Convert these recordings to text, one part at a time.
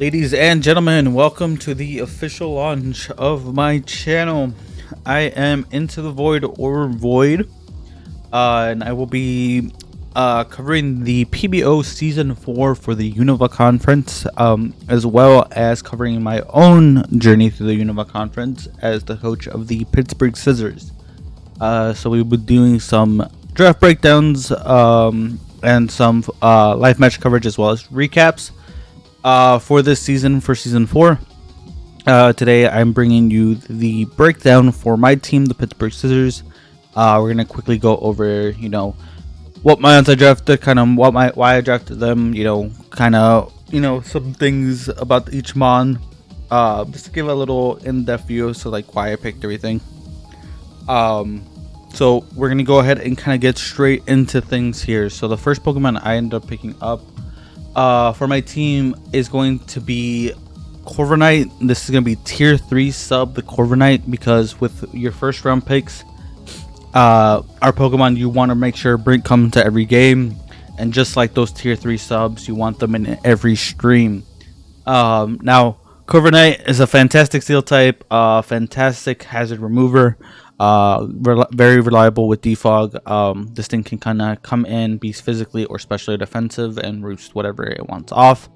Ladies and gentlemen, welcome to the official launch of my channel. I am Into the Void or Void, and I will be covering the PBO Season 4 for the Unova Conference, as well as covering my own journey through the Unova Conference as the coach of the Pittsburgh Scizors. So we will be doing some draft breakdowns and some live match coverage as well as recaps for this season, for season 4. Today I'm bringing you the breakdown for my team, the Pittsburgh Scizors. We're gonna quickly go over, what mons I drafted, kind of why I drafted them, some things about each mon, just to give a little in-depth view, so like why I picked everything. So we're gonna go ahead and kind of get straight into things here. So the first Pokemon I ended up picking up for my team is going to be Corviknight. This is going to be tier 3 sub, the Corviknight, because with your first round picks, our Pokemon, you want to make sure come to every game, and just like those tier 3 subs, you want them in every stream. Now Corviknight is a fantastic steel type, fantastic hazard remover, very reliable with defog. This thing can kind of come in, be physically or specially defensive, and roost whatever it wants off.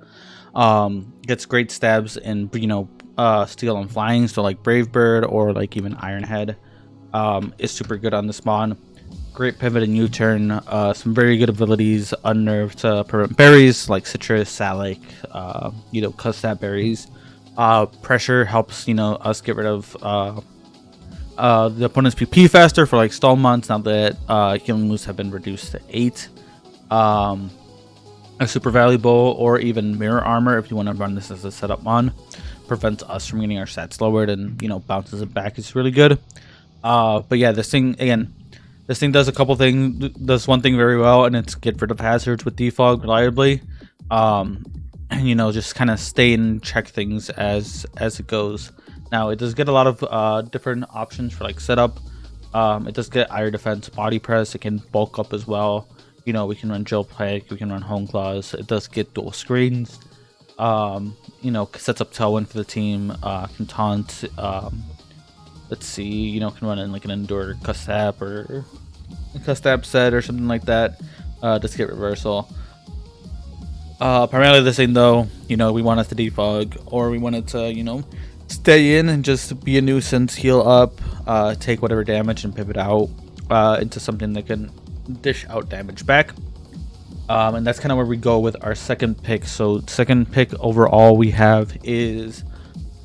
Gets great stabs in steel and flying, so like Brave Bird or like even Iron Head is super good on this mon. Great pivot and U-turn. Some very good abilities. Unnerve to prevent berries like citrus, salic, custap berries. Pressure helps us get rid of the opponent's PP faster for like stall months, now that healing moves have been reduced to 8. A super valuable, or even mirror armor if you want to run this as a setup mon. Prevents us from getting our stats lowered and bounces it back. It's really good. But yeah, this thing does a couple things. Does one thing very well, and it's get rid of hazards with defog reliably. And just kind of stay and check things as it goes. Now it does get a lot of different options for like setup. It does get iron defense, body press. It can bulk up as well. We can run Jill Plague, we can run Home Claws. It does get dual screens. Sets up Tailwind for the team. Can taunt. Let's see. Can run in like an Endure Custap or a Custap set or something like that. Does get reversal. Primarily this thing though, we want it to defog, or we want it to stay in and just be a nuisance, heal up, take whatever damage and pivot out into something that can dish out damage back. And that's kind of where we go with our second pick. So second pick overall we have is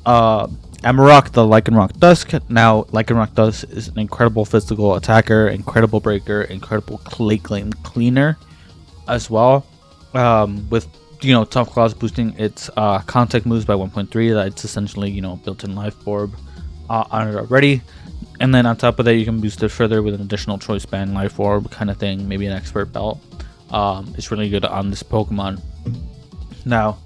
Amarok, the Lycanroc Dusk. Now Lycanroc Dusk is an incredible physical attacker, incredible breaker, incredible cleaner as well, with Tough Claws boosting its contact moves by 1.3. That's essentially built-in life orb on it already, and then on top of that you can boost it further with an additional choice band, life orb kind of thing, maybe an expert belt. It's really good on this Pokemon. Now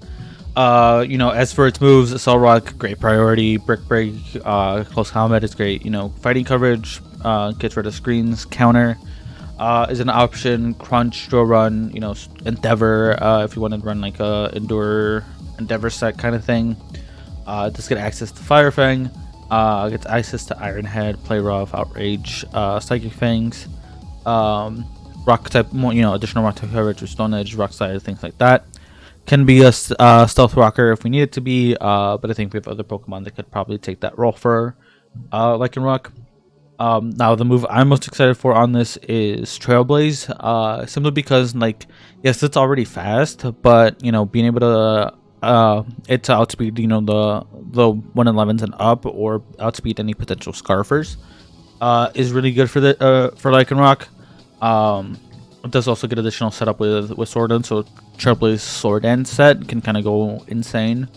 as for its moves, Assault Rock, great priority. Brick Break, close combat is great. Fighting coverage, gets rid of screens. Counter is an option. Crunch, Draw Run, Endeavor, if you want to run like a Endure Endeavor set kind of thing. Just get access to Fire Fang, gets access to Iron Head, Play Rough, Outrage, Psychic Fangs, Rock type, additional Rock type coverage with Stone Edge, Rock Slide, things like that. Can be a Stealth Rocker if we need it to be, but I think we have other Pokemon that could probably take that role for Lycanroc. Now the move I'm most excited for on this is Trailblaze, simply because yes, it's already fast, but being able to it to outspeed the 111s and up, or outspeed any potential Scarfers, is really good for Lycanroc. It does also get additional setup with Sword Dance, so Trailblaze Sword Dance set can kind of go insane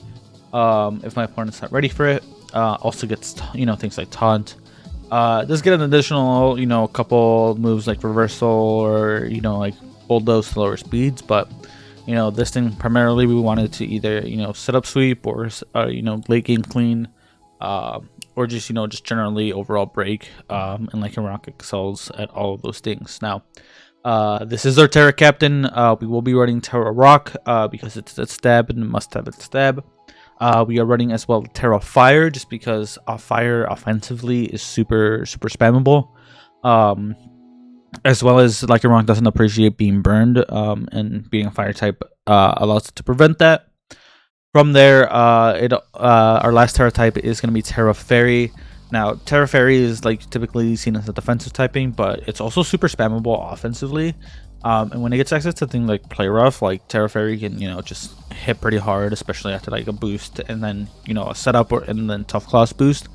if my opponent's not ready for it. Also gets things like Taunt. Does get an additional a couple moves like Reversal or like Bulldoze to lower speeds, but this thing primarily we wanted to either set up sweep, or late game clean, or just generally overall break. And Lycanroc excels at all of those things. Now this is our Terra Captain. We will be running Terra Rock because it's a stab and must have its stab. We are running as well Terra Fire, just because fire offensively is super spammable. As well as Lycanroc doesn't appreciate being burned, and being a fire type allows it to prevent that. From there, our last Terra type is going to be Terra Fairy. Now, Terra Fairy is like typically seen as a defensive typing, but it's also super spammable offensively. And when it gets access to things like Play Rough, like Terra Fairy can, just hit pretty hard, especially after like a boost and then, a setup and then Tough Claws boost.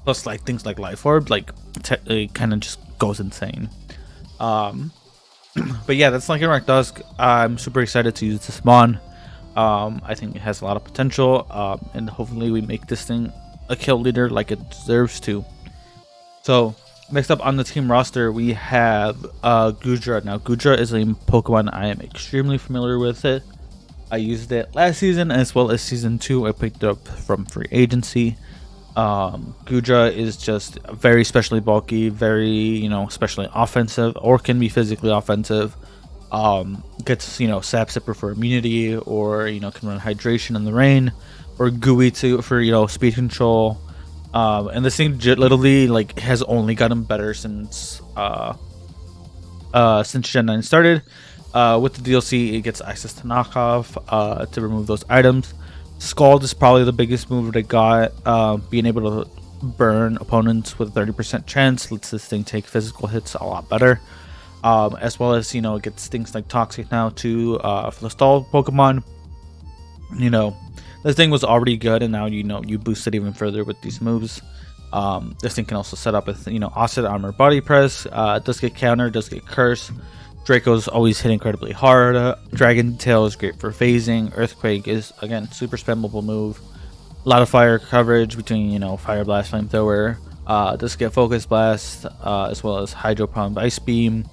Plus like things like Life Orb, like it kind of just goes insane. But yeah, that's Lycanroc Dusk. I'm super excited to use this mon. I think it has a lot of potential, and hopefully we make this thing a kill leader like it deserves to. So next up on the team roster, we have Goodra. Now, Goodra is a Pokemon I am extremely familiar with it. I used it last season as well as season 2. I picked it up from free agency. Goodra is just very specially bulky, very, especially offensive, or can be physically offensive. Gets, Sap Sipper for immunity, or, can run Hydration in the rain, or Gooey for, speed control. And this thing literally like has only gotten better since Gen 9 started. With the DLC, it gets access to knockoff to remove those items. Scald is probably the biggest move that it got. Being able to burn opponents with a 30% chance lets this thing take physical hits a lot better. As well as, it gets things like Toxic now too, for the stall Pokemon. This thing was already good, and now you boost it even further with these moves. This thing can also set up with Offset Armor Body Press. Does get counter, does get Curse. Draco's always hit incredibly hard. Dragon Tail is great for phasing. Earthquake is again super spammable move. A lot of fire coverage between Fire Blast, Flamethrower. Does get Focus Blast, as well as Hydro Pump, Ice Beam.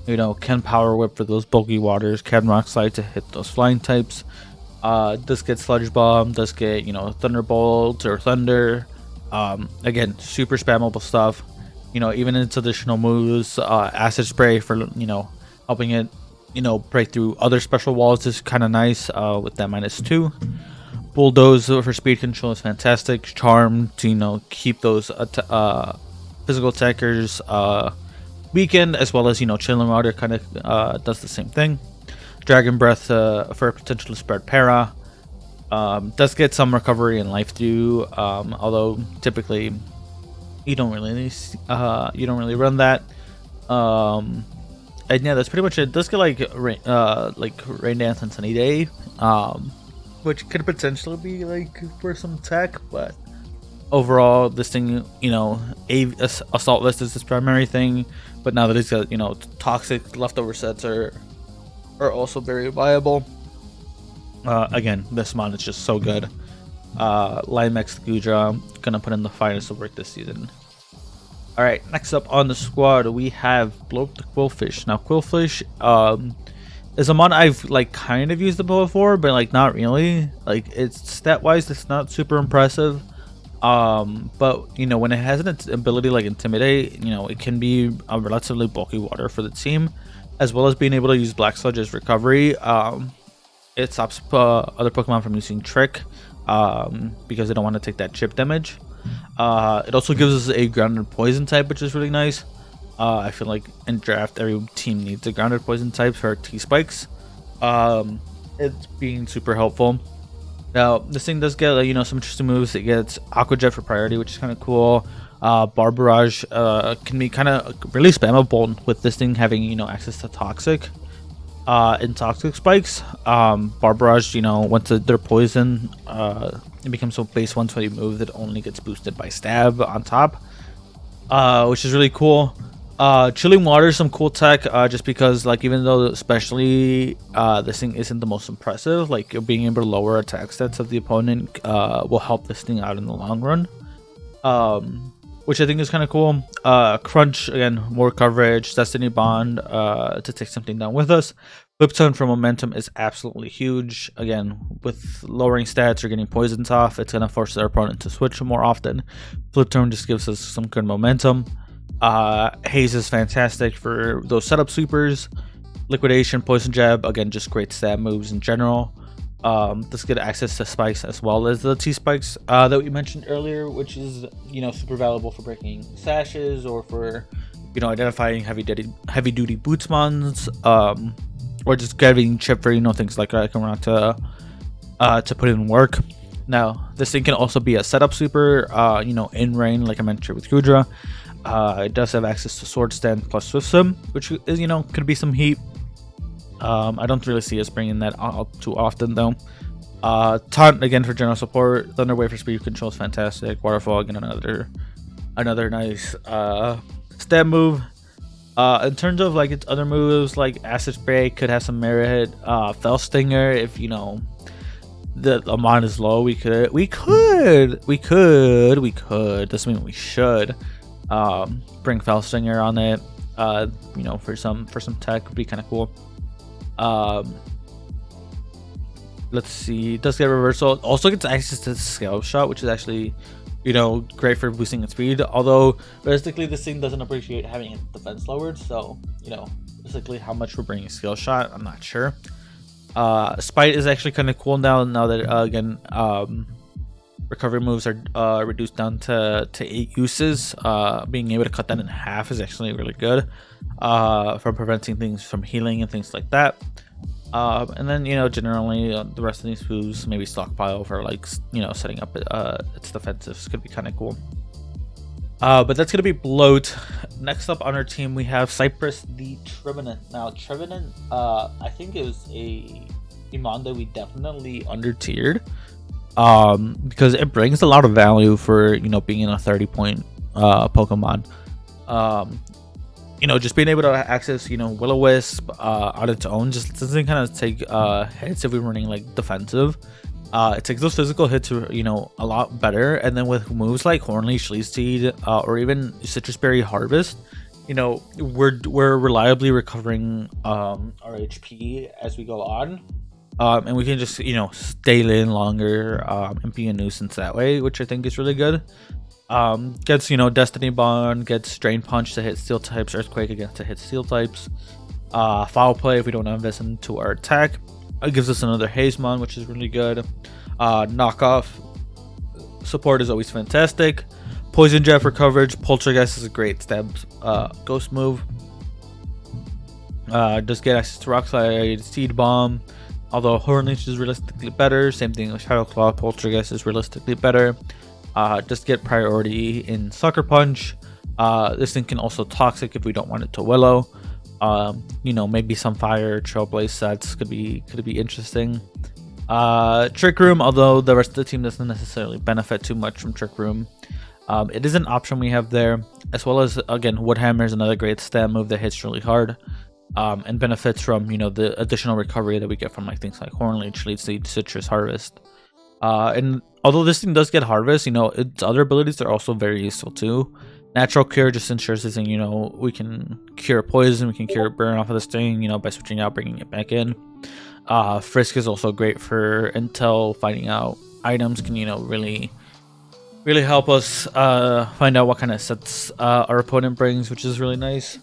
Can Power Whip for those bulky waters. Can Rock Slide to hit those flying types. Does get Sludge Bomb, does get Thunderbolt or Thunder. Again, super spammable stuff. Even its additional moves, Acid Spray for helping it break through other special walls is kind of nice, with that -2. Bulldoze for speed control is fantastic. Charm to keep those physical attackers weakened, as well as Chilling Water kind of does the same thing. Dragon Breath for potential to spread para. Does get some recovery and life through, although typically you don't really run that. And yeah, that's pretty much it. Does get like Rain Dance and Sunny Day, which could potentially be like for some tech, but overall this thing, Assault Vest is its primary thing, but now that it's got Toxic leftover sets are also very viable. Again, this mod is just so good. Limex Goodra, gonna put in the finest of work this season. Alright, next up on the squad, we have Blow Up the Quillfish. Now, Quillfish is a mod I've kind of used it before, but not really. It's stat-wise, it's not super impressive. But when it has an ability like Intimidate, it can be a relatively bulky water for the team, as well as being able to use Black Sludge as recovery. It stops other Pokemon from using Trick, because they don't want to take that chip damage. It also gives us a grounded poison type, which is really nice. I feel like in draft every team needs a grounded poison type for T-Spikes. It's being super helpful. Now this thing does get some interesting moves. It gets Aqua Jet for priority, which is kind of cool. Bar Barrage can be kind of really spammable with this thing having access to Toxic and Toxic Spikes. Bar Barrage, once they're poison, it becomes a base 120 move that only gets boosted by Stab on top, which is really cool. Chilling Water is some cool tech, just because even though especially this thing isn't the most impressive, being able to lower attack stats of the opponent will help this thing out in the long run, which I think is kind of cool. Crunch, again, more coverage. Destiny Bond to take something down with us. Flip Tone for momentum is absolutely huge. Again, with lowering stats or getting poisons off, it's going to force our opponent to switch more often. Flip Tone just gives us some good momentum. Haze is fantastic for those setup sweepers. Liquidation, Poison Jab, again, just great stab moves in general. This get access to spikes as well as the T spikes that we mentioned earlier, which is super valuable for breaking sashes or for identifying heavy duty bootsmons, or just getting chip for things like that come around to put in work. Now this thing can also be a setup super, in rain, like I mentioned with Kudra. It does have access to sword stand plus swift swim, which is could be some heat. I don't really see us bringing that out too often though. Taunt again for general support. Thunder Wave for speed control is fantastic. Waterfall again, another nice stab move. In terms of like its other moves, like Acid Spray could have some merit. Fell Stinger, if the amount is low, we could doesn't mean we should bring Fell Stinger on it. For some tech would be kind of cool. Let's see, it does get reversal. Also gets access to Scale Shot, which is actually great for boosting its speed, although realistically this thing doesn't appreciate having its defense lowered, so basically how much we're bringing Scale Shot, I'm not sure. Spite is actually kind of cool now that again recovery moves are reduced down to 8 uses. Being able to cut that in half is actually really good from preventing things from healing and things like that. And then generally the rest of these moves maybe stockpile for like setting up its defensives could be kind of cool. But that's gonna be Bloat. Next up on our team we have Cypress the Trevenant. Now Trevenant, I think it was a mon that we definitely under tiered, because it brings a lot of value for being in a 30-point Pokemon. Just being able to access Will-O-Wisp on its own just doesn't kind of take hits if we're running like defensive. It takes those physical hits a lot better, and then with moves like Hornleash, Leaf Seed, or even Citrus Berry Harvest, we're reliably recovering our HP as we go on. And we can just stay in longer and be a nuisance that way, which I think is really good. Gets Destiny Bond, gets Drain Punch to hit steel types, Earthquake again to hit steel types, Foul Play if we don't have this into our attack. It gives us another Hazemon, which is really good. Knockoff support is always fantastic. Poison Jab for coverage. Poltergeist is a great stab ghost move. Does get access to Rock Slide, Seed Bomb, although Hornleash is realistically better. Same thing with Shadow Claw. Poltergeist is realistically better. Just get priority in Sucker Punch. This thing can also Toxic if we don't want it to Willow. Maybe some Fire Trailblaze sets could be interesting. Trick Room, although the rest of the team doesn't necessarily benefit too much from Trick Room. It is an option we have there, as well as again Woodhammer is another great stab move that hits really hard, and benefits from the additional recovery that we get from like things like Hornleash, Leaf Seed, Citrus Harvest. And although this thing does get Harvest, its other abilities are also very useful too. Natural Cure just ensures this thing, we can cure poison, we can cure burn off of this thing, by switching out, bringing it back in. Frisk is also great for intel, finding out items can, really help us find out what kind of sets our opponent brings, which is really nice.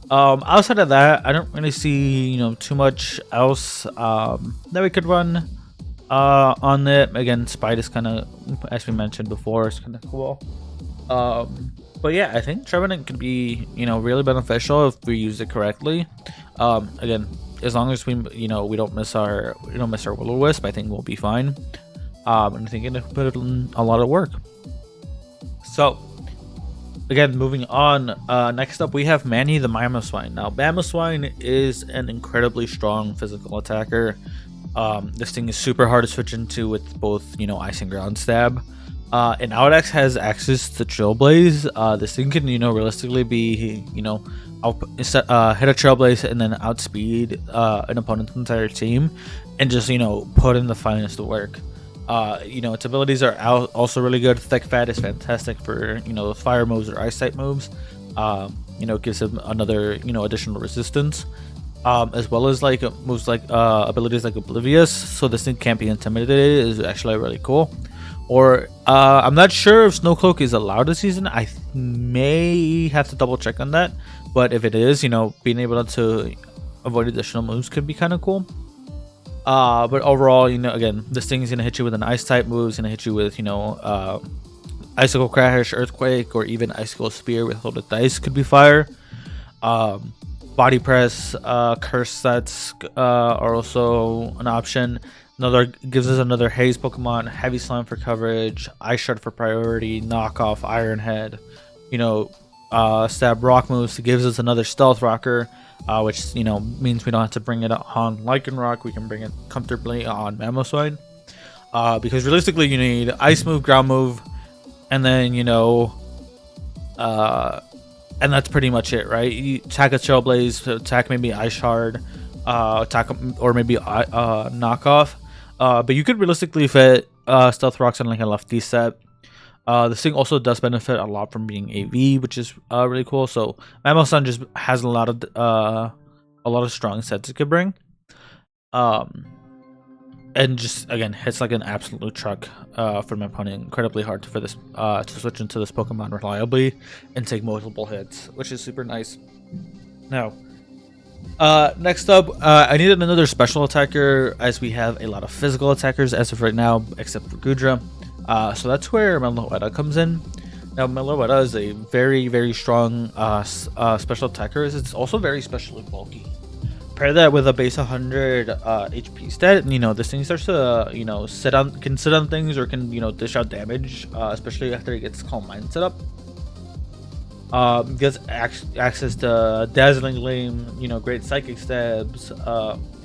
Outside of that, I don't really see, too much else that we could run on it. Again, Spite is kind of, as we mentioned before, it's kind of cool. But yeah, I think Trevenant could be, really beneficial if we use it correctly. Again, as long as we, we don't miss our Will-O-Wisp, I think we'll be fine. And I think it'll put in a lot of work. So, again, moving on. Next up, we have Manny the Mamoswine. Now, Mamoswine is an incredibly strong physical attacker. This thing is super hard to switch into with both, Ice and Ground Stab. And Audax has access to Trailblaze. This thing can, realistically be, hit a Trailblaze and then outspeed an opponent's entire team and just, put in the finest work. Its abilities are also really good. Thick Fat is fantastic for, fire moves or ice type moves. It gives him another, additional resistance. As well as like moves like abilities like Oblivious, so this thing can't be intimidated is actually really cool. Or I'm not sure if Snowcloak is allowed this season. I may have to double check on that, but if it is, being able to avoid additional moves could be kind of cool. But overall, again, this thing's gonna hit you with an ice type move. It's gonna hit you with, icicle crash, earthquake, or even icicle spear with loaded dice could be fire. Body press, curse sets are also an option. Another gives us another haze Pokemon, heavy slime for coverage, ice shard for priority, knockoff, iron head. Stab rock moves. It gives us another stealth rocker, which means we don't have to bring it on Lycanroc. We can bring it comfortably on Mamoswine. Because realistically, you need ice move, ground move, and then and that's pretty much it, right? You attack a Trailblaze, attack maybe Ice Shard, attack or maybe knockoff. But you could realistically fit Stealth Rocks on like a lefty set. This thing also does benefit a lot from being AV, which is really cool. So Mamoswine just has a lot of strong sets it could bring. And just again hits like an absolute truck for my opponent. Incredibly hard for this to switch into this Pokemon reliably and take multiple hits, which is super nice. Now, next up, I needed another special attacker as we have a lot of physical attackers as of right now, except for Gudra. So that's where Meloetta comes in. Now, Meloetta is a very, very strong special attacker. It's also very specially bulky. Pair that with a base 100 HP stat, this thing starts to can sit on things or can dish out damage, especially after it gets Calm Mind set up. Gets access to Dazzling Gleam, great Psychic Stabs.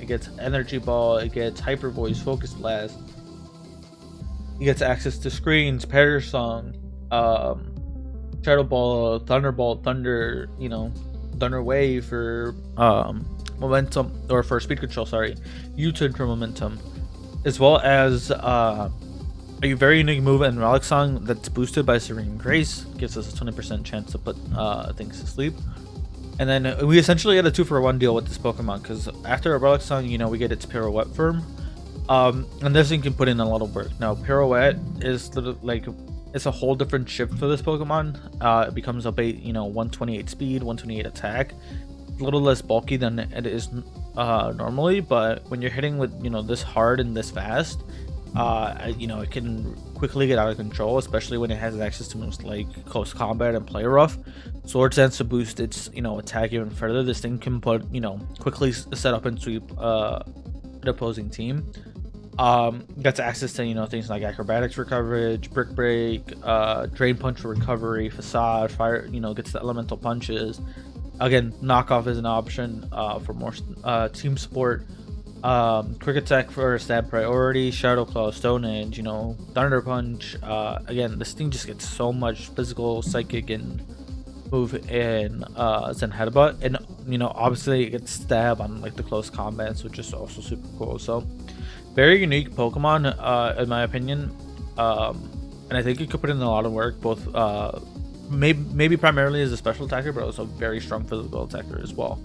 It gets Energy Ball. It gets Hyper Voice, Focus Blast. It gets access to Screens, Parrot Song, Shadow Ball, Thunderbolt, Thunder, Thunder Wave for momentum, or for speed control, U-turn for momentum, as well as a very unique move in Relic Song that's boosted by Serene Grace. Gives us a 20% chance to put things to sleep. And then we essentially had a 2-for-1 deal with this Pokemon, because after a Relic Song, we get its Pirouette form. And this thing can put in a lot of work. Now, Pirouette is like, it's a whole different shift for this Pokemon. It becomes a 128 speed, 128 attack. A little less bulky than it is normally, but when you're hitting with this hard and this fast, it can quickly get out of control, especially when it has access to moves like Close Combat and Play Rough. Sword Dance to boost its attack even further. This thing can put quickly set up and sweep the opposing team. Gets access to things like Acrobatics for coverage, Brick Break, Drain Punch for recovery, Facade, Fire. Gets the Elemental Punches. Again, Knockoff is an option for more team support. Quick Attack for stab priority, Shadow Claw, Stone Edge, Thunder Punch. Again, this thing just gets so much physical, psychic, and move in Zen Headbutt. And obviously it gets stab on like the close combats, which is also super cool. So very unique Pokemon in my opinion. And I think it could put in a lot of work, both maybe primarily as a special attacker, but also very strong physical attacker as well,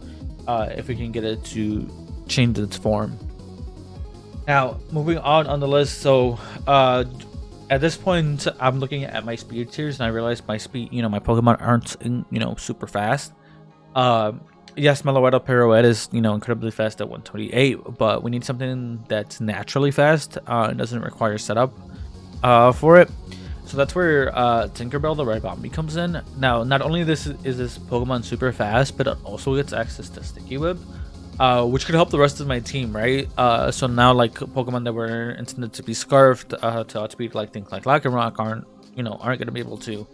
if we can get it to change its form. Now, moving on the list, so at this point I'm looking at my speed tiers and I realize my speed, my Pokemon aren't super fast. Yes, Meloetta Pirouette is incredibly fast at 128, but we need something that's naturally fast and doesn't require setup for it. So that's where Tinkerbell the Red Bombi comes in. Now, not only is this Pokemon super fast, but it also gets access to Sticky Whip, which could help the rest of my team, right? So now, like, Pokemon that were intended to be Scarfed to outspeed, like things like Lycanroc aren't going to be able to.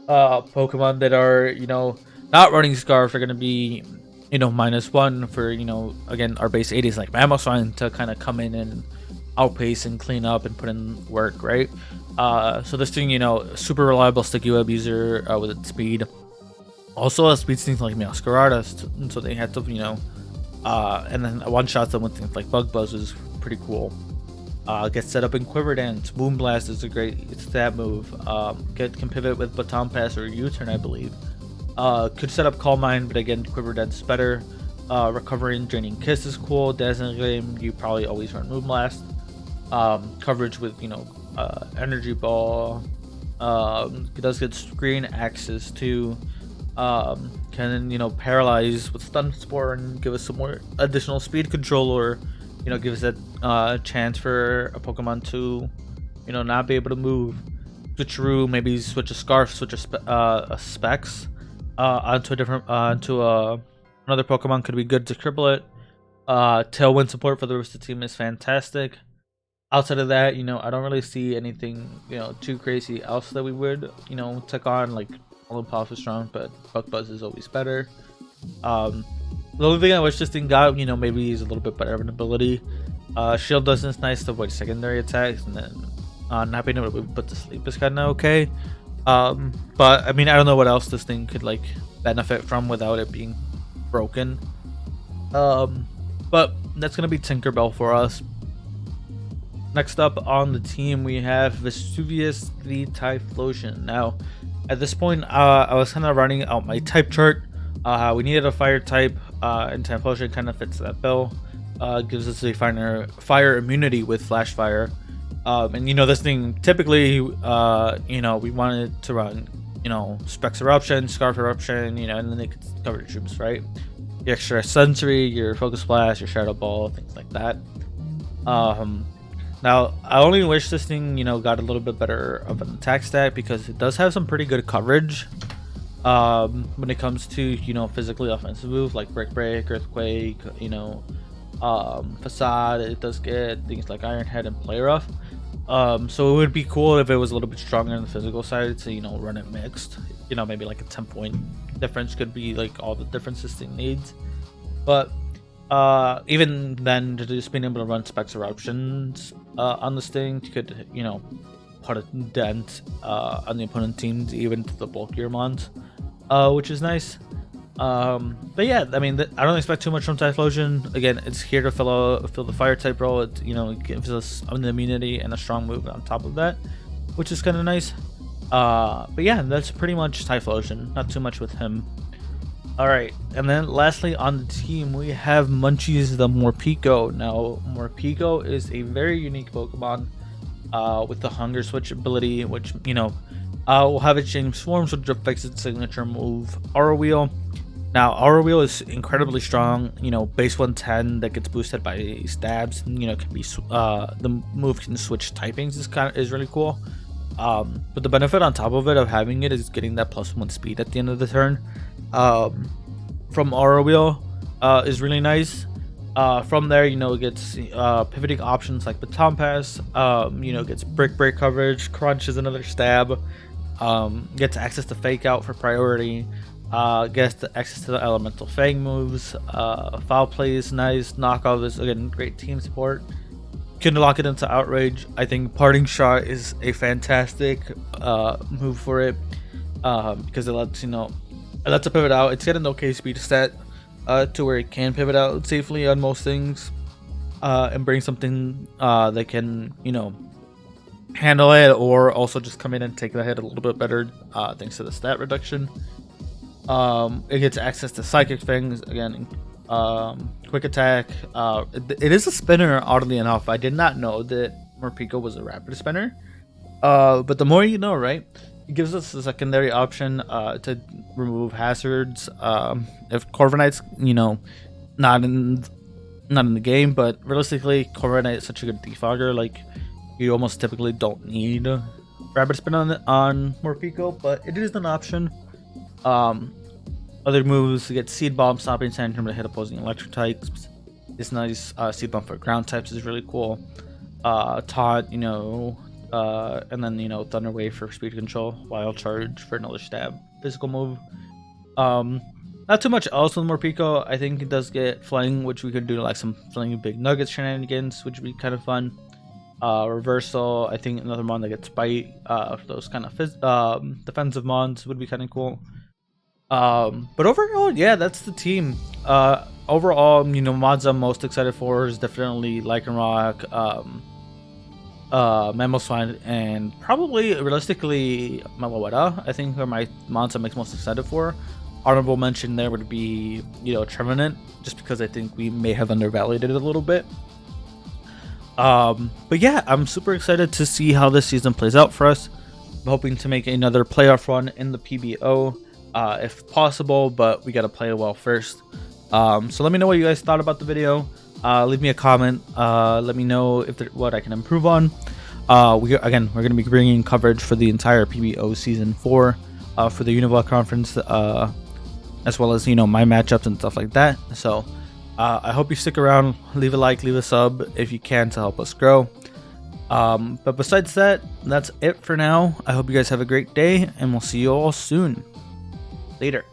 Pokemon that are not running Scarf are going to be -1 for again our base 80s like Mamoswine to kind of come in and outpace and clean up and put in work, right? So this thing, super reliable Sticky Web user with its speed. Also has speed things like Meowscarada, so they had to, and then one shot them with things like Bug Buzz is pretty cool. Gets set up in Quiver Dance. Boom Blast is a great stab move. Can pivot with Baton Pass or U-turn, I believe. Could set up Calm Mind, but again, Quiver Dance is better. Recovery and Draining Kiss is cool. Dazzling Gleam, you probably always run Moon Blast. Coverage with Energy Ball. It does get Screen access to. Can Paralyze with Stun Spore and give us some more additional speed control, or you know, gives that chance for a Pokemon to, you know, not be able to move. Switcheroo, maybe switch a Scarf, switch a Specs onto a different another Pokemon could be good to cripple it. Tailwind support for the rest of the team is fantastic. Outside of that, you know, I don't really see anything, you know, too crazy else that we would, you know, take on. Like, Olympic is strong, but Buck Buzz is always better. The only thing I wish this thing got, you know, maybe he's a little bit better of an ability. Shield doesn't nice to avoid secondary attacks, and then not being able to put to sleep is kind of okay. But I mean, I don't know what else this thing could like benefit from without it being broken. But that's gonna be Tinkerbell for us. Next up on the team, we have Vesuvius the Typhlosion. Now, at this point, I was kind of running out my type chart. We needed a fire type, and Typhlosion kind of fits that bill. Gives us a fire immunity with Flash Fire. And you know, this thing typically, you know, we wanted to run, you know, Specs Eruption, Scarf Eruption, you know, and then they could cover the troops, right? Your extra Sensory, your Focus Blast, your Shadow Ball, things like that. Now, I only wish this thing, you know, got a little bit better of an attack stat because it does have some pretty good coverage when it comes to, you know, physically offensive moves like Break, Earthquake, you know, Facade. It does get things like Iron Head and Play Rough. So it would be cool if it was a little bit stronger on the physical side to, you know, run it mixed. You know, maybe like a 10-point difference could be like all the differences thing needs. But even then, just being able to run Specs Eruptions on this thing could, you know, put a dent on the opponent teams, even to the bulkier mons, which is nice. But yeah, I mean, I don't expect too much from Typhlosion. Again, it's here to fill the fire type role. It, you know, it gives us an immunity and a strong move on top of that, which is kind of nice. But yeah, that's pretty much Typhlosion. Not too much with him. Alright, and then lastly on the team, we have Munchies the Morpeko. Now, Morpeko is a very unique Pokemon with the Hunger Switch ability, which, you know, will have it change forms, which affects its signature move, Aura Wheel. Now, Aura Wheel is incredibly strong, you know, base 110 that gets boosted by stabs, and, you know, can be, the move can switch typings is really cool. But the benefit on top of it of having it is getting that +1 speed at the end of the turn. From Aura Wheel is really nice. From there, you know, it gets pivoting options like Baton Pass, you know, gets break coverage, Crunch is another stab, gets access to Fake Out for priority, gets access to the Elemental Fang moves, Foul Play is nice, Knockoff is, again, great team support. Can lock it into Outrage. I think Parting Shot is a fantastic move for it, because it lets, you know, it lets it pivot out. It's got an okay speed stat to where it can pivot out safely on most things, and bring something that can, you know, handle it, or also just come in and take the hit a little bit better thanks to the stat reduction. It gets access to Psychic Fangs, again, Quick Attack. It is a spinner, oddly enough. I did not know that Morpeko was a rapid spinner, but the more you know, right? It gives us a secondary option to remove hazards. If Corviknight's, you know, not in the game, but realistically, Corviknight is such a good defogger. Like, you almost typically don't need Rapid Spin on Morpeko, but it is an option. Other moves to get Seed Bomb, Stomping Tantrum to hit opposing electric types is nice. Seed Bomb for ground types is really cool. Taunt, you know. And then, you know, Thunder Wave for speed control, Wild Charge for another stab, physical move. Not too much else with Morpeko. I think it does get Fling, which we could do like some Fling Big Nuggets shenanigans, which would be kind of fun. Reversal, I think another mon that gets Bite for those kind of defensive mons would be kind of cool. But overall, yeah, that's the team. Overall, you know, mods I'm most excited for is definitely Lycanroc, Mamoswine, and probably realistically Meloetta. I think are my mods I'm most excited for. Honorable mention there would be, you know, Trevenant, just because I think we may have undervalued it a little bit. But yeah, I'm super excited to see how this season plays out for us. I'm hoping to make another playoff run in the PBO, if possible, but we got to play well first. So let me know what you guys thought about the video. Leave me a comment. Let me know if what I can improve on. We're going to be bringing coverage for the entire PBO season 4 for the Univille conference, as well as my matchups and stuff like that. So I hope you stick around. Leave a like, leave a sub if you can to help us grow. But besides that, that's it for now. I hope you guys have a great day, and we'll see you all soon. Later.